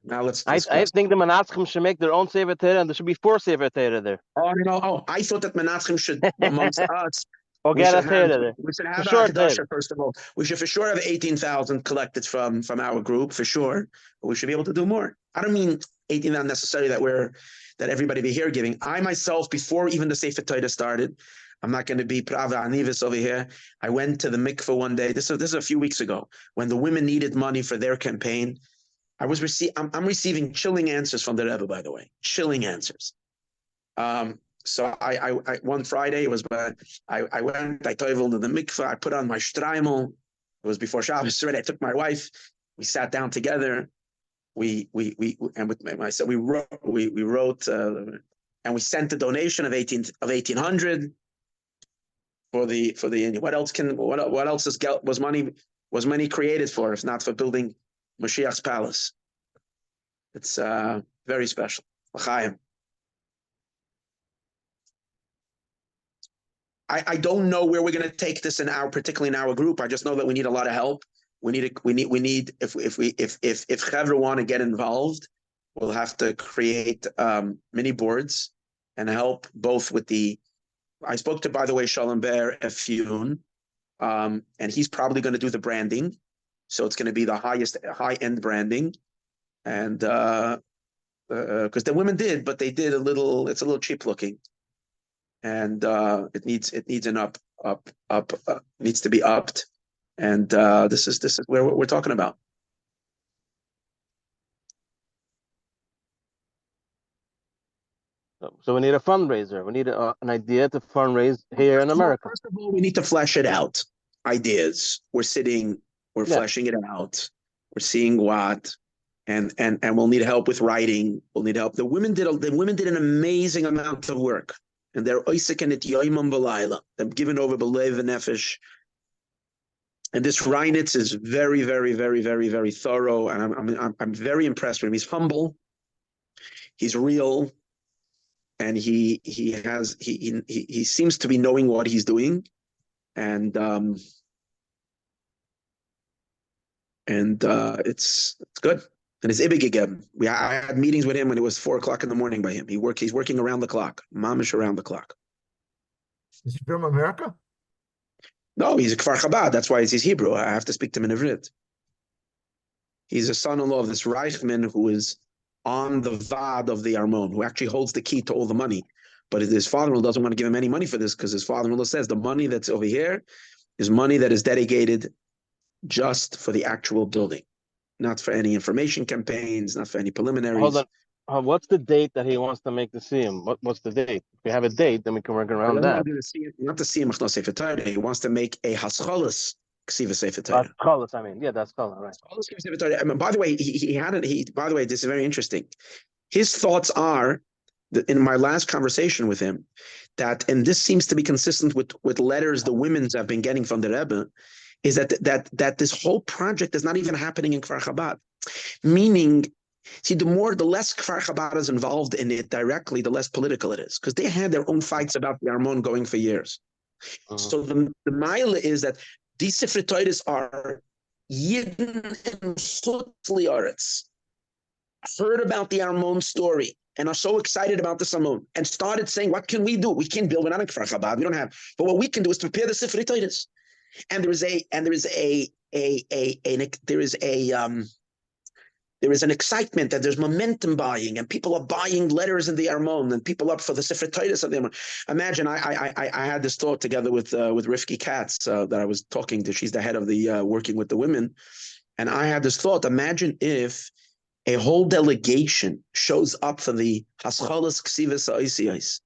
Now let's discuss. I think the Menachem should make their own Sefer Torah, and there should be 4 Sefer Torah there. Oh, no. Oh, I thought that Menachem should, amongst us, we should have a Akdasha, first of all. We should for sure have 18,000 collected from our group, for sure. But we should be able to do more. I don't mean 18,000 necessarily that everybody be here giving. I myself, before even the Sefer Torah started, I'm not going to be Prava Anivis over here. I went to the mikveh one day. This is a few weeks ago when the women needed money for their campaign. I'm receiving chilling answers from the Rebbe, by the way, chilling answers. So I one Friday it was, I went, I toiveled in the mikveh. I put on my Streimel. It was before Shabbos. I took my wife. We sat down together. We wrote and we sent a donation of 1,800. For the what else was money created for if not for building Mashiach's palace? It's very special. L'chaim. I don't know where we're going to take this particularly in our group. I just know that we need a lot of help. We need if Chevra want to get involved, we'll have to create mini boards and help both with the. I spoke to, by the way, Shalom Ber Efyun, and he's probably going to do the branding. So it's going to be the high-end branding. And because the women did, but they did it's a little cheap looking. And it needs an needs to be upped. And this is where we're talking about. So we need a fundraiser. We need an idea to fundraise here in America. First of all, we need to flesh it out. Ideas. We're fleshing it out. We're seeing what, and we'll need help with writing. We'll need help. The women did an amazing amount of work, and they're oisik and it yoimam v'layla. They're given over b'lev and nefesh. And this Reinitz is very, very, very, very, very thorough, and I'm very impressed with him. He's humble. He's real. And he seems to be knowing what he's doing, and it's good. And it's ibig again. I had meetings with him when it was 4:00 in the morning by him. He's working around the clock, mamish around the clock. Is he from America? No, he's a Kfar Chabad. That's why he's Hebrew. I have to speak to him in Ivrit. He's a son-in-law of this Reichman who is on the Vad of the Armon, who actually holds the key to all the money. But his father-in-law doesn't want to give him any money for this because his father-in-law says the money that's over here is money that is dedicated just for the actual building, not for any information campaigns, not for any preliminaries. Hold on. What's the date that he wants to make the siyum? What's the date? If we have a date, then we can work around that. Not to see him Sefer Torah. He wants to make a Haskalas Ksiva Sefer Torah. Chalas, I mean, yeah, that's chalas, right? By the way, he had it. By the way, this is very interesting. His thoughts are that in my last conversation with him, that, and this seems to be consistent with letters the women's have been getting from the Rebbe, is that this whole project is not even happening in Kfar Chabad. Meaning, see, the less Kfar Chabad is involved in it directly, the less political it is, because they had their own fights about the Armon going for years. So the mile is that these Sefer Torahs are Yidden and Chutzliaretz heard about the Armon story and are so excited about the Armon and started saying, "What can we do? We can't build. We're not in Kfar Chabad. We don't have. But what we can do is to prepare the Sefer Torahs." And there is an excitement, that there's momentum buying, and people are buying letters in the Armon, and people up for the Sefer Torahs of the Armon. Imagine, I had this thought together with Rifki Katz that I was talking to. She's the head of the working with the women, and I had this thought. Imagine if a whole delegation shows up for the Haschalas Ksivas Oisiyos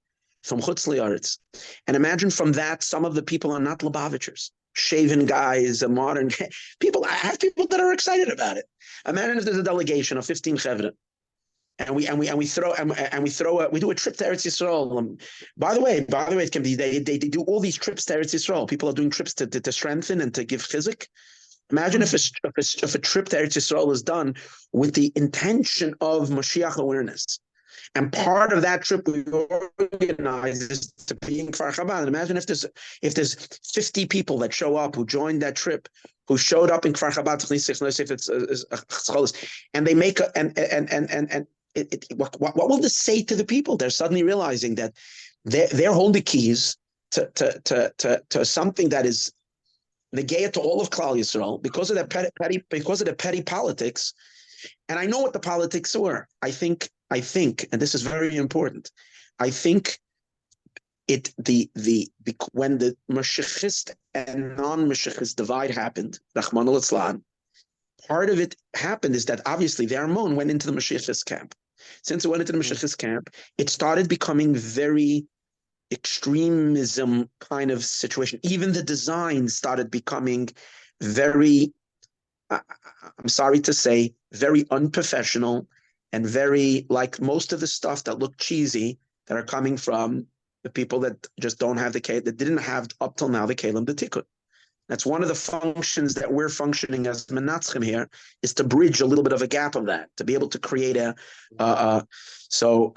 from Chutz Li'aretz, and imagine from that some of the people are not Lubavitchers. Shaven guys, modern people. I have people that are excited about it. Imagine if there's a delegation of 15 chevra, and we do a trip to Eretz Yisrael. By the way, it can be they do all these trips to Eretz Yisrael. People are doing trips to strengthen and to give chizuk. Imagine if a trip to Eretz Yisrael is done with the intention of Mashiach awareness. And part of that trip we organize is to be in Kfar Chabad. Imagine if there's 50 people that show up who joined that trip, who showed up in Kfar Chabad, and they make what will this say to the people? They're suddenly realizing that they're holding the keys to something that is negate to all of Klal Yisrael because of the petty politics. And I know what the politics were. I think, and this is very important. I think when the Mashiachist and non-Mashiachist divide happened, Rahman al-Islam, part of it happened is that obviously the Armon went into the Mashiachist camp. Since it went into the Mashiachist camp, it started becoming very extremism kind of situation. Even the design started becoming very, I'm sorry to say, very unprofessional and very like most of the stuff that look cheesy that are coming from the people that just don't have that didn't have up till now the Kalim the Tikkun. That's one of the functions that we're functioning as Menatzchim here, is to bridge a little bit of a gap of that, to be able to create so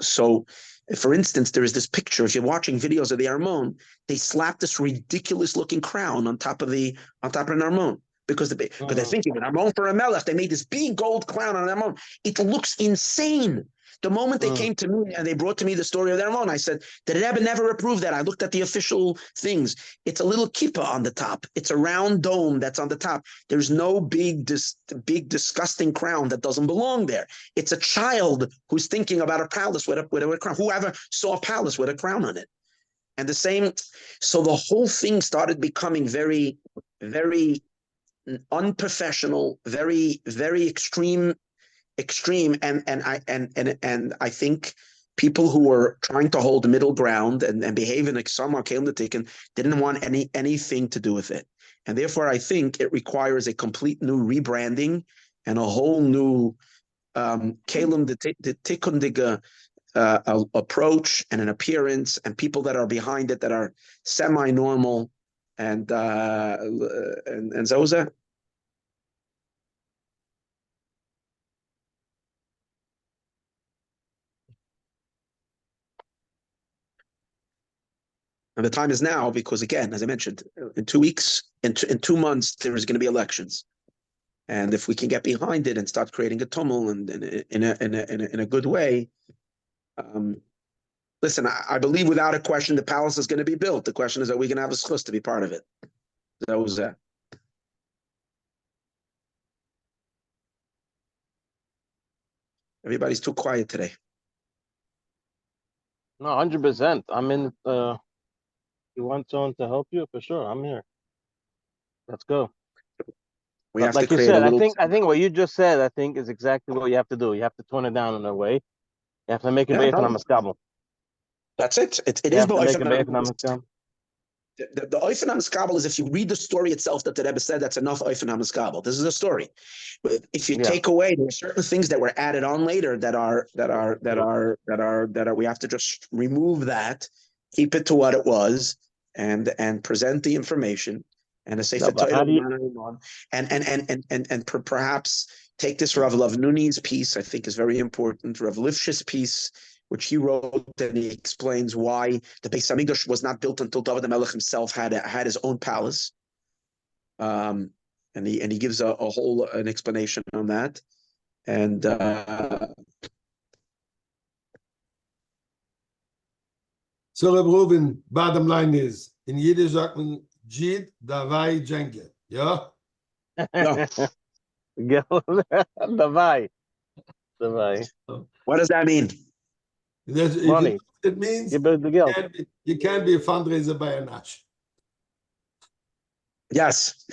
for instance, there is this picture, if you're watching videos of the Armon, they slap this ridiculous looking crown on top of an Armon. Because they're thinking, an Armon for a Melech, they made this big gold crown on an Armon. It looks insane. The moment they came to me and they brought to me the story of the Armon, I said, the Rebbe never approved that. I looked at the official things. It's a little kippah on the top. It's a round dome that's on the top. There's no big disgusting crown that doesn't belong there. It's a child who's thinking about a palace with a crown. Whoever saw a palace with a crown on it? And the same, so the whole thing started becoming very, very unprofessional, very, very extreme, and I think people who were trying to hold the middle ground and behave in a somewhat Kalim didn't want anything to do with it. And therefore I think it requires a complete new rebranding and a whole new Kalim the Tikkundiga approach and an appearance, and people that are behind it that are semi-normal and Zoza. And the time is now because, again, as I mentioned, in 2 weeks, in 2 months, there is going to be elections. And if we can get behind it and start creating a tumult and in a good way, listen, I believe without a question the palace is going to be built. The question is, are we going to have a schus to be part of it? That was that. Everybody's too quiet today. No, 100%. I'm in. You want someone to help you? For sure, I'm here. Let's go. We But have like to you create a said, little. I think what you just said, I think is exactly what you have to do. You have to tone it down in a way. You have to make it Yeah, based no. on a That's it. It You is have to make it ba'ofen based on a the oifen hamaskabel is if you read the story itself that the Rebbe said, that's enough oifen hamaskabel. This is a story. But if you Yeah. take away, there are certain things that were added on later that we have to just remove that, keep it to what it was, and present the information and a sefer No, but how do you? and perhaps take this Rav Lavnuni's piece. I think is very important. Rav Lifshit's piece, which he wrote, and he explains why the Beis Hamikdash was not built until David the Melech himself had his own palace. And he gives a whole an explanation on that. And So Reb Reuven, bottom line is, in Yiddish sagt man, Jid, Davai, Jenke. Yeah? Davai. what does that mean? Money. It means You build the guild. you can't be a fundraiser by a notch. Yes.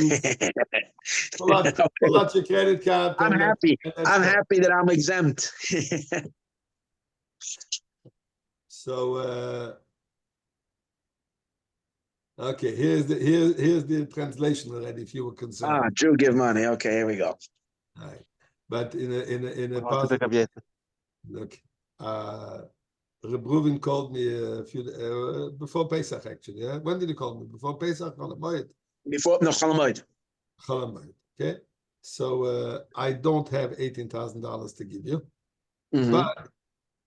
Pull out your credit card. I'm happy. I'm happy that I'm exempt. So okay, here's the translation already. If you were concerned, Jew give money. Okay, here we go. All right. But in a Want to pick up positive, yet? look, Reb Reuven called me a few before Pesach actually. Yeah? When did he call me? Before Pesach, Before no Chalamoid. Okay, so I don't have $18,000 to give you, Mm-hmm. but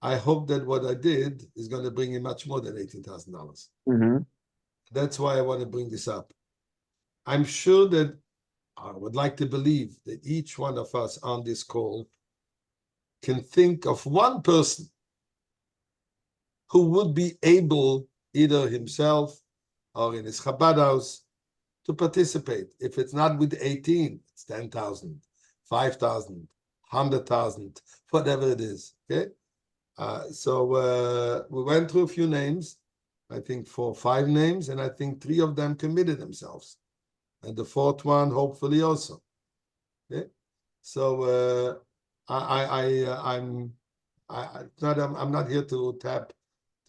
I hope that what I did is going to bring in much more than $18,000. Mm-hmm. That's why I want to bring this up. I'm sure that I would like to believe that each one of us on this call can think of one person who would be able, either himself or in his Chabad house, to participate. If it's not with 18, it's 10,000, 5,000, 100,000, whatever it is. Okay. So we went through a few names, I think 4 or 5 names, and I think 3 of them committed themselves. And the 4th one, hopefully also. Okay. So I'm not here to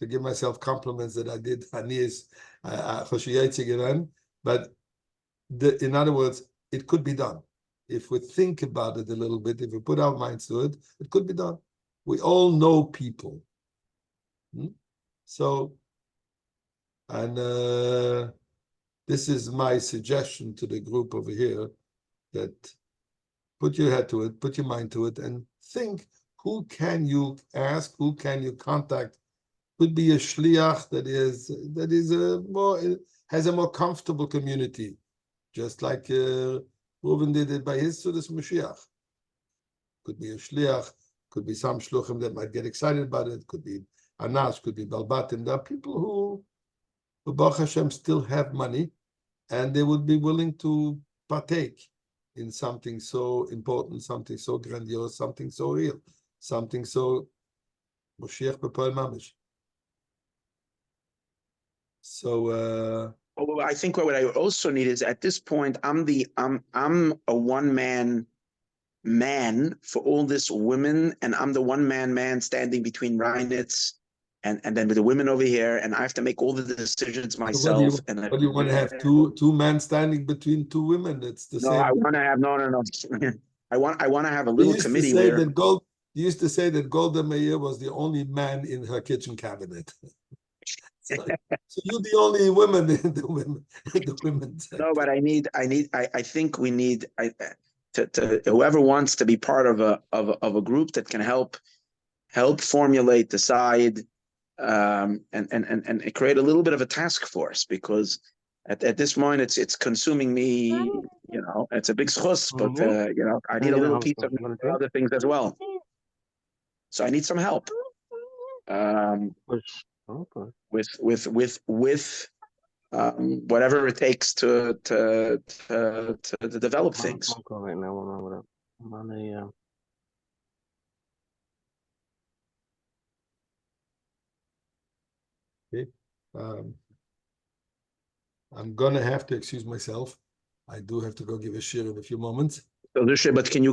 give myself compliments that I did Anis but in other words, it could be done. If we think about it a little bit, if we put our minds to it, it could be done. We all know people. So, and this is my suggestion to the group over here, that put your head to it, put your mind to it, and think, who can you ask, who can you contact? Could be a shliach that has a more comfortable community, just like Reuven did it by his Sudas Mashiach. Could be a shliach, could be some shluchim that might get excited about it, could be Anash, could be Balbatim. There are people who Baruch Hashem still have money, and they would be willing to partake in something so important, something so grandiose, something so real, something so Moshiach B'Poel Mamish. So I think what I also need is, at this point, I'm a one-man man for all this women, and I'm the one-man man standing between Reinitz and then with the women over here, and I have to make all the decisions myself. What do you want to have? Two men standing between 2 women? It's the same. I want to have no. I want to have a little committee where you used to say that Golda Meir was the only man in her kitchen cabinet. So you're the only woman in the women. No, but I think we need to whoever wants to be part of a group that can help formulate, decide, and create a little bit of a task force, because at this point it's consuming me. It's a big schus, but I need a little piece of other things as well. So I need some help. With whatever it takes to develop things. Right now, I'm on a Okay. I'm gonna have to excuse myself. I do have to go give a shir in a few moments. But can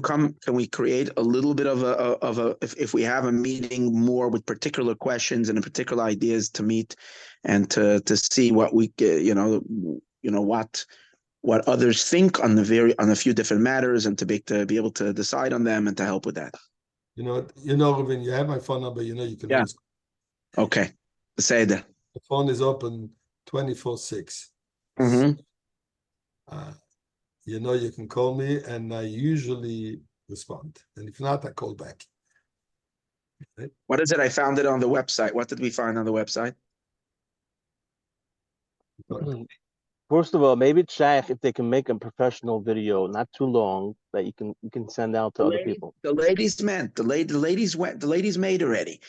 we create a little bit of if we have a meeting more with particular questions and particular ideas to meet and to see what we what others think on a few different matters and to be able to decide on them and to help with that. Reuven, you have my phone number, you can always. Okay. Say that. The phone is open 24/6. Mm-hmm. You can call me and I usually respond. And if not, I call back. Right? What is it? I found it on the website. What did we find on the website? First of all, maybe check if they can make a professional video, not too long, that you can send out to other people. The ladies made already.